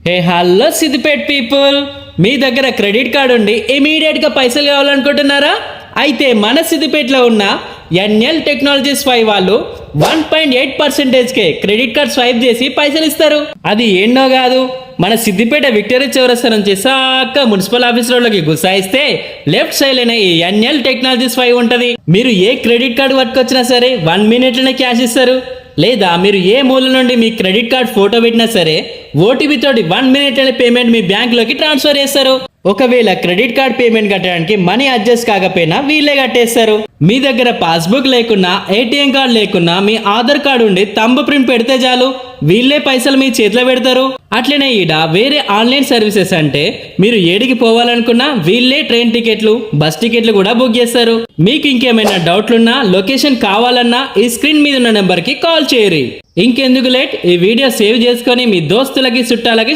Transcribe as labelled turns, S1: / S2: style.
S1: Hello Siddipet people, మీ దగ్గర credit card ఉండి ఇమీడియట్గా పైసలు కావాలనుకుంటున్నారా? అయితే మన సిద్దిపేటలో ఉన్న ఎన్ఎల్ టెక్నాలజీస్ 5 వాళ్ళు 1.8%కే క్రెడిట్ కార్డ్ స్వైప్ చేసి పైసలు ఇస్తారు. అది ఏంటో కాదు, మన సిద్దిపేట విక్టరీ చౌరస్తా నుంచి సాక్క మున్సిపల్ ఆఫీస్ రోడ్లోకి గుసాయిస్తే లెఫ్ట్ సైడ్ లోనే ఈ ఎన్ఎల్ టెక్నాలజీస్ 5 ఉంటది. మీరు ఏ క్రెడిట్ కార్డు పట్టుకొచ్చినా సరే 1 minute లోనే క్యాష్ ఇస్తారు. లేదా మీరు ఏ మూల నుండి మీ క్రెడిట్ కార్డ్ ఫోటో పెట్టినా సరే ఓటీపీ తోటి 1 minute లోనే పేమెంట్ మీ బ్యాంక్ లోకి ట్రాన్స్ఫర్ చేస్తారు. ఒకవేళ క్రెడిట్ కార్డ్ పేమెంట్ కట్టడానికి మనీ అడ్జస్ట్ కాకపోయినా వీళ్ళే కట్టేస్తారు. మీ దగ్గర పాస్బుక్ లేకున్నా ఏటీఎం కార్డు లేకున్నా మీ ఆధార్ కార్డు ఉండి తంబు ప్రింట్ పెడితే చాలు, వీళ్ళే పైసలు మీ చేతిలో పెడతారు. అట్లనే ఈడ వేరే ఆన్లైన్ సర్వీసెస్ అంటే మీరు ఏడికి పోవాలనుకున్నా వీళ్ళే ట్రైన్ టికెట్లు, బస్ టికెట్లు కూడా బుక్ చేస్తారు. మీకు ఇంకేమైనా డౌట్లున్నా, లొకేషన్ కావాలన్నా ఈ స్క్రీన్ మీద ఉన్న నెంబర్ కి కాల్ చేయరు. ఇంకెందుకు లేట్, ఈ వీడియో సేవ్ చేసుకొని మీ దోస్తులకి చుట్టాలకి